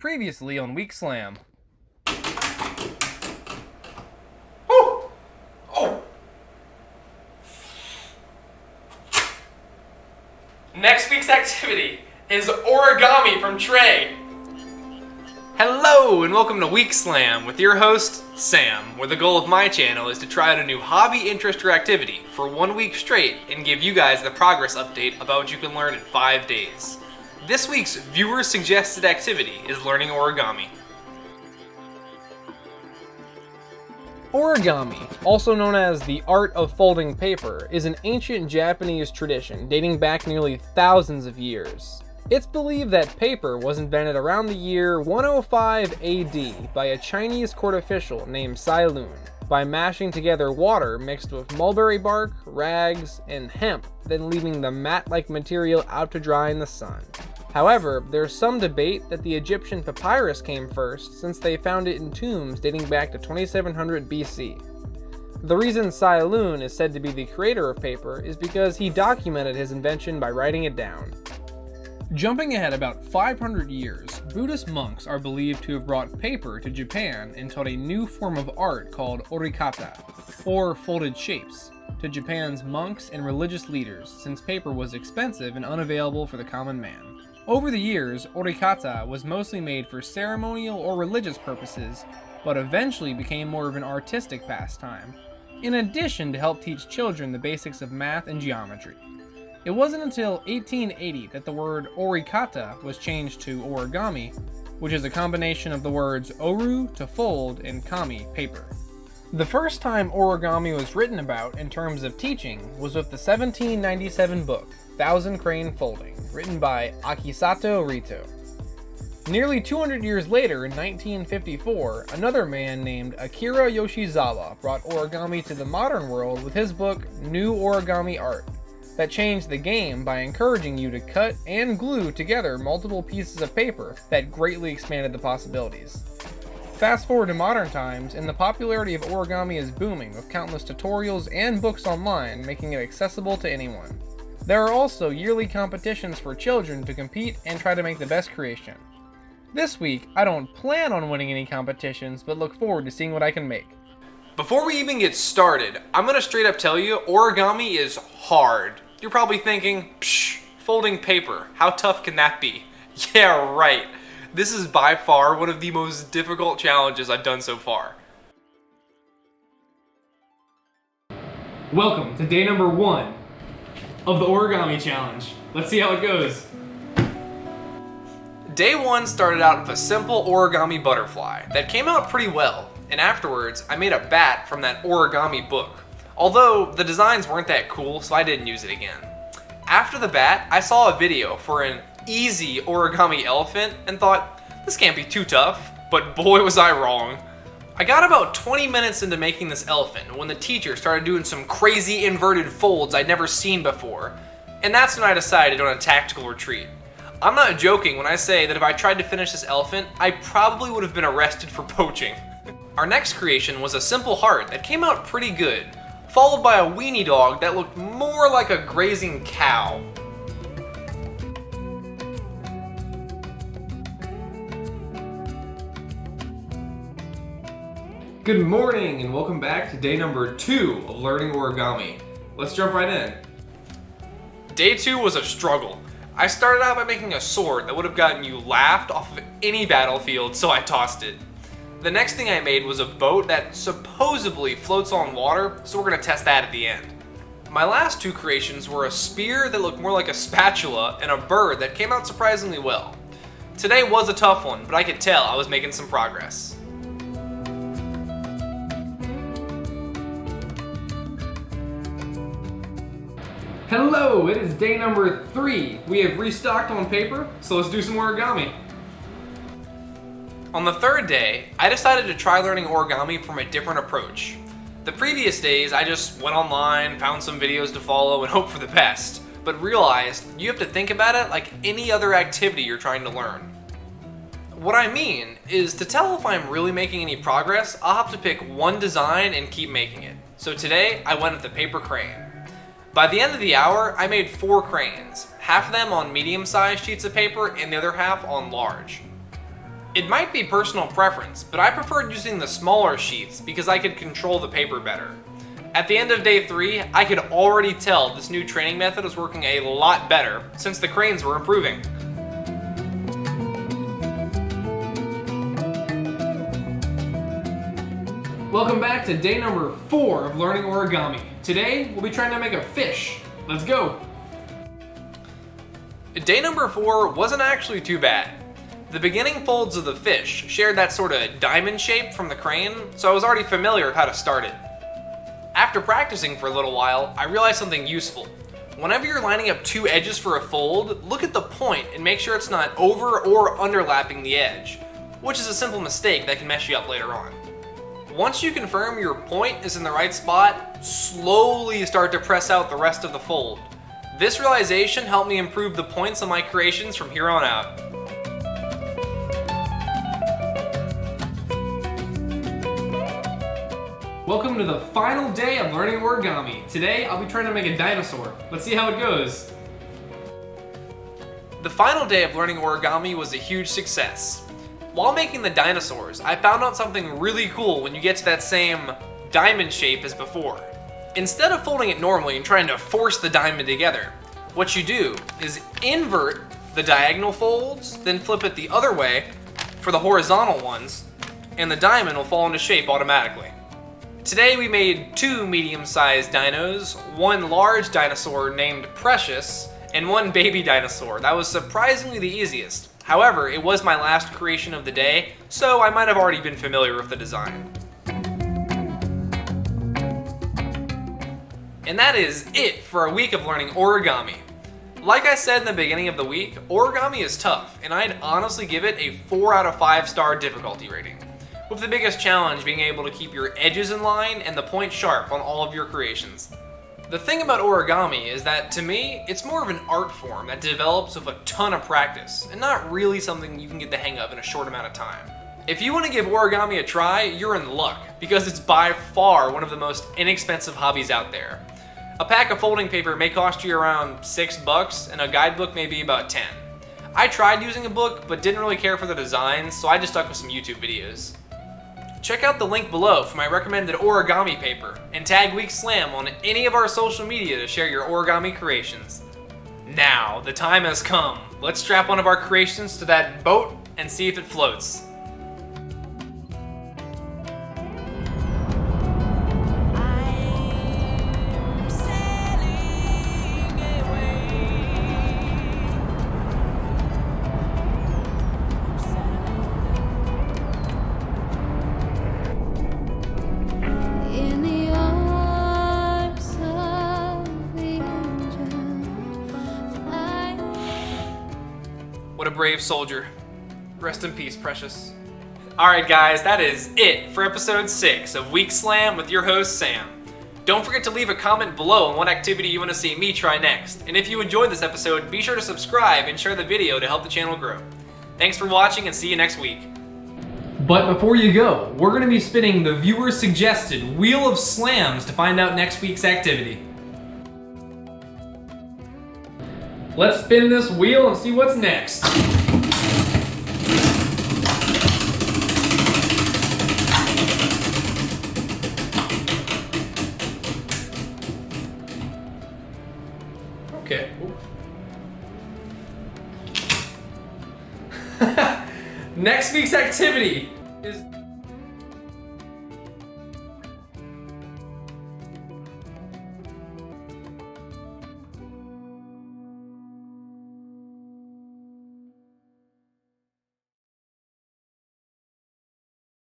Previously on Week Slam. Oh! Oh! Next week's activity is origami from Trey. Hello and welcome to Week Slam with your host, Sam, where the goal of my channel is to try out a new hobby, interest, or activity for 1 week straight and give you guys the progress update about what you can learn in 5 days. This week's viewer-suggested activity is learning origami. Origami, also known as the art of folding paper, is an ancient Japanese tradition dating back nearly thousands of years. It's believed that paper was invented around the year 105 AD by a Chinese court official named Cai Lun by mashing together water mixed with mulberry bark, rags, and hemp, then leaving the mat-like material out to dry in the sun. However, there's some debate that the Egyptian papyrus came first, since they found it in tombs dating back to 2700 BC. The reason Cai Lun is said to be the creator of paper is because he documented his invention by writing it down. Jumping ahead about 500 years, Buddhist monks are believed to have brought paper to Japan and taught a new form of art called orikata, or folded shapes, to Japan's monks and religious leaders, since paper was expensive and unavailable for the common man. Over the years, orikata was mostly made for ceremonial or religious purposes, but eventually became more of an artistic pastime, in addition to help teach children the basics of math and geometry. It wasn't until 1880 that the word orikata was changed to origami, which is a combination of the words oru, to fold, and kami, paper. The first time origami was written about in terms of teaching was with the 1797 book, Thousand Crane Folding, written by Akisato Rito. Nearly 200 years later, in 1954, another man named Akira Yoshizawa brought origami to the modern world with his book, New Origami Art, that changed the game by encouraging you to cut and glue together multiple pieces of paper that greatly expanded the possibilities. Fast forward to modern times, and the popularity of origami is booming, with countless tutorials and books online making it accessible to anyone. There are also yearly competitions for children to compete and try to make the best creation. This week, I don't plan on winning any competitions, but look forward to seeing what I can make. Before we even get started, I'm gonna straight up tell you, origami is hard. You're probably thinking, psh, folding paper, how tough can that be? Yeah, right. This is by far one of the most difficult challenges I've done so far. Welcome to day number 1 of the origami challenge. Let's see how it goes. Day 1 started out with a simple origami butterfly that came out pretty well, and afterwards I made a bat from that origami book. Although the designs weren't that cool, so I didn't use it again. After the bat, I saw a video for an easy origami elephant and thought, this can't be too tough, but boy was I wrong. I got about 20 minutes into making this elephant when the teacher started doing some crazy inverted folds I'd never seen before, and that's when I decided on a tactical retreat. I'm not joking when I say that if I tried to finish this elephant, I probably would have been arrested for poaching. Our next creation was a simple heart that came out pretty good, followed by a weenie dog that looked more like a grazing cow. Good morning and welcome back to day number 2 of learning origami. Let's jump right in. Day 2 was a struggle. I started out by making a sword that would have gotten you laughed off of any battlefield, so I tossed it. The next thing I made was a boat that supposedly floats on water, so we're gonna test that at the end. My last 2 creations were a spear that looked more like a spatula and a bird that came out surprisingly well. Today was a tough one, but I could tell I was making some progress. Hello, it is day number 3. We have restocked on paper, so let's do some origami. On the 3rd day, I decided to try learning origami from a different approach. The previous days, I just went online, found some videos to follow, and hoped for the best, but realized you have to think about it like any other activity you're trying to learn. What I mean is, to tell if I'm really making any progress, I'll have to pick one design and keep making it. So today, I went with the paper crane. By the end of the hour, I made 4 cranes, half of them on medium-sized sheets of paper and the other half on large. It might be personal preference, but I preferred using the smaller sheets because I could control the paper better. At the end of day 3, I could already tell this new training method was working a lot better since the cranes were improving. Welcome back to day number 4 of learning origami. Today, we'll be trying to make a fish. Let's go! Day number 4 wasn't actually too bad. The beginning folds of the fish shared that sort of diamond shape from the crane, so I was already familiar with how to start it. After practicing for a little while, I realized something useful. Whenever you're lining up 2 edges for a fold, look at the point and make sure it's not over or underlapping the edge, which is a simple mistake that can mess you up later on. Once you confirm your point is in the right spot, slowly start to press out the rest of the fold. This realization helped me improve the points on my creations from here on out. Welcome to the final day of learning origami. Today, I'll be trying to make a dinosaur. Let's see how it goes. The final day of learning origami was a huge success. While making the dinosaurs, I found out something really cool when you get to that same diamond shape as before. Instead of folding it normally and trying to force the diamond together, what you do is invert the diagonal folds, then flip it the other way for the horizontal ones, and the diamond will fall into shape automatically. Today we made 2 medium-sized dinos, 1 large dinosaur named Precious, and 1 baby dinosaur. That was surprisingly the easiest. However, it was my last creation of the day, so I might have already been familiar with the design. And that is it for a week of learning origami. Like I said in the beginning of the week, origami is tough, and I'd honestly give it a 4 out of 5 star difficulty rating, with the biggest challenge being able to keep your edges in line and the point sharp on all of your creations. The thing about origami is that, to me, it's more of an art form that develops with a ton of practice, and not really something you can get the hang of in a short amount of time. If you want to give origami a try, you're in luck, because it's by far one of the most inexpensive hobbies out there. A pack of folding paper may cost you around $6, and a guidebook may be about 10. I tried using a book, but didn't really care for the designs, so I just stuck with some YouTube videos. Check out the link below for my recommended origami paper, and tag Week Slam on any of our social media to share your origami creations. Now, the time has come. Let's strap one of our creations to that boat and see if it floats. What a brave soldier. Rest in peace, Precious. Alright guys, that is it for episode 6 of Week Slam with your host, Sam. Don't forget to leave a comment below on what activity you want to see me try next. And if you enjoyed this episode, be sure to subscribe and share the video to help the channel grow. Thanks for watching and see you next week. But before you go, we're going to be spinning the viewer-suggested Wheel of Slams to find out next week's activity. Let's spin this wheel and see what's next. Okay. Next week's activity is